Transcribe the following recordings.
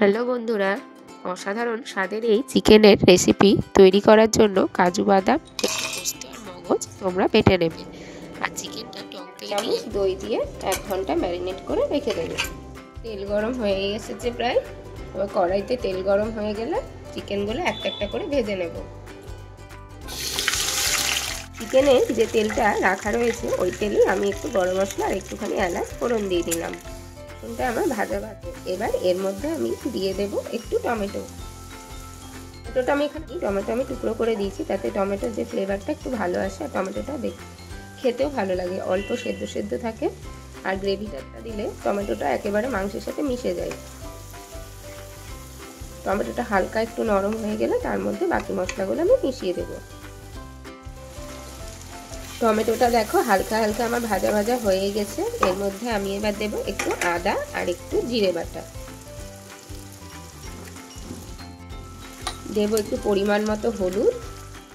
Hello বন্ধুরা, অসাধারণ স্বাদের এই চিকেনের রেসিপি তৈরি করার জন্য কাজু বাদাম, একটু পোস্ত আর মগজ তোমরা বেটে নেবে। আর চিকেনটা টক চামচ দই দিয়ে 1 ঘন্টা ম্যারিনেট করে রেখে দেবে। তেল গরম হয়ে এসেছে প্রায়। এবার কড়াইতে তেল গরম হয়ে গেলে চিকেনগুলো একটা একটা করে ভেজে নেব। চিকেনে যে তেলটা রাখা রয়েছে ওই তেলেই আমি একটু গরম মশলা আর একটুখানি এলাচ ফোড়ন দিয়ে দিলাম। চিকেনটা আমার ভাজা ভাজা। এবার এর মধ্যে আমি দিয়ে দেব একটু টমেটো। টমেটো আমি টুকরো করে দিয়েছি, তাতে টমেটোর যে ফ্লেভারটা একটু ভালো আসে আর টমেটোটা খেতেও ভালো লাগে, অল্প সেদ্ধ সেদ্ধ থাকে। আর গ্রেভিটা দিলে টমেটোটা একেবারে মাংসের সাথে মিশে যায়। টমেটোটা হালকা একটু নরম হয়ে গেলে তার মধ্যে বাকি মশলাগুলো আমি মিশিয়ে দেবো। টমেটোটা দেখো হালকা হালকা আমার ভাজা ভাজা হয়ে গেছে। এর মধ্যে আমি এবার দেবো একটু আদা আর একটু জিরে বাটা, দেবো একটু পরিমাণ মতো হলুদ,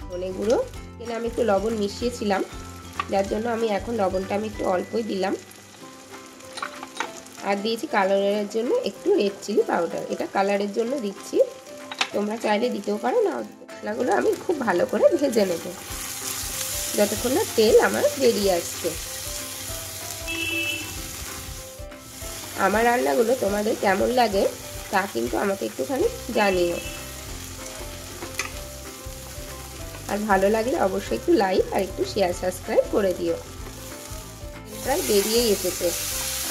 ধনে গুঁড়ো। এখানে আমি একটু লবণ মিশিয়েছিলাম, যার জন্য আমি এখন লবণটা আমি একটু অল্পই দিলাম। আর দিয়েছি কালারের জন্য একটু রেড চিলি পাউডার, এটা কালারের জন্য দিচ্ছি, তোমরা চাইলে দিতেও পারো না। মশলাগুলো আমি খুব ভালো করে ভেজে নেব যতক্ষণ না তেল আমার বেরিয়ে আসছে। আমার রান্নাগুলো তোমাদের কেমন লাগে তা কিন্তু আমাকে একটুখানি জানিও। আর ভালো লাগলে অবশ্যই একটু লাইক আর একটু শেয়ার সাবস্ক্রাইব করে দিও। প্রায় বেরিয়েই এসেছে,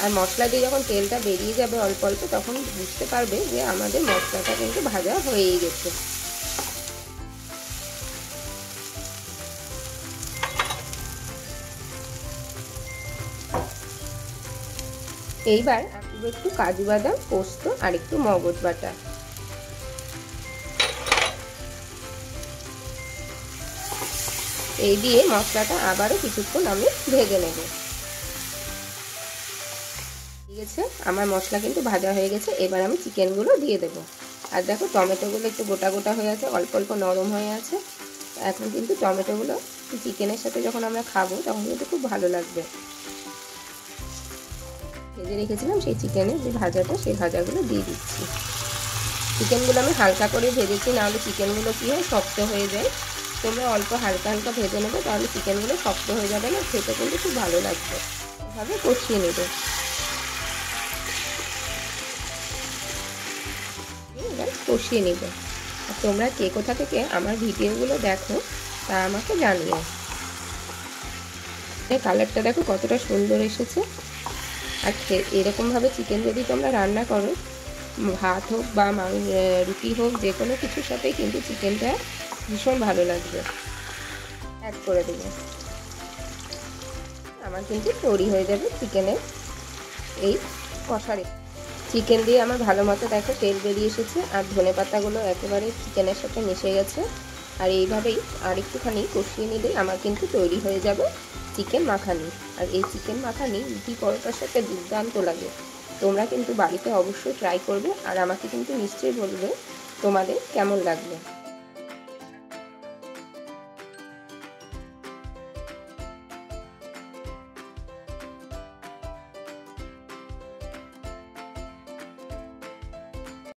আর মশলা দিয়ে যখন তেলটা বেরিয়ে যাবে অল্প অল্প, তখন বুঝতে পারবে যে আমাদের মশলাটা কিন্তু ভাজা হয়েই গেছে। এইবার আমি একটু কাজু বাদাম, পোস্ত আর একটু মগজ বাটা। এই দিয়ে মশলাটা আবারও কিছুক্ষণ আমি ভেজে নেব। ঠিক আছে, আমার মশলা কিন্তু ভাজা হয়ে গেছে। এবার আমি চিকেনগুলো দিয়ে দেবো। আর দেখো টমেটোগুলো একটু গোটা গোটা হয়ে আছে, অল্প অল্প নরম হয়ে আছে। এখন কিন্তু টমেটোগুলো চিকেনের সাথে যখন আমরা খাবো তখন কিন্তু খুব ভালো লাগবে। ভেজে রেখেছিলাম সেই চিকেনের যে ভাজাটা, সেই ভাজাগুলো দিয়ে দিচ্ছি। চিকেনগুলো আমি হালকা করে ভেজেছি, নাহলে চিকেনগুলো কী হয়, শক্ত হয়ে যায়। তোমরা অল্প হালকা হালকা ভেজে নেবে, তাহলে চিকেনগুলো শক্ত হয়ে যাবে না, খেতে কিন্তু খুব ভালো লাগবে। এভাবে কষিয়ে নেবে। এবার কষিয়ে নেবে। আর তোমরা কে কোথা থেকে আমার ভিডিওগুলো দেখো তা আমাকে জানিও। এই কালারটা দেখো কতটা সুন্দর এসেছে। আর এরকমভাবে চিকেন যদি তোমরা রান্না করো, ভাত হোক বা রুটি হোক, যে কোনো কিছুর সাথেই কিন্তু চিকেনটা ভীষণ ভালো লাগবে। অ্যাড করে দেবো। আমার কিন্তু তৈরি হয়ে যাবে চিকেনের এই কষারে। চিকেন দিয়ে আমার ভালো মতো দেখো তেল বেরিয়ে এসেছে, আর ধনেপাতাগুলো একেবারে চিকেনের সাথে মিশে গেছে। আর এইভাবেই আর একটুখানি কষিয়ে নিলেই আমার কিন্তু তৈরি হয়ে যাবে চিকেন মাখানি। আর এই চিকেন মাখানি রুটি পরোটার সাথে দুর্দান্ত লাগে। তোমরা কিন্তু বাড়িতে অবশ্যই ট্রাই করবে, আর আমাকে কিন্তু নিশ্চয়ই বলবে তোমাদের কেমন লাগবে।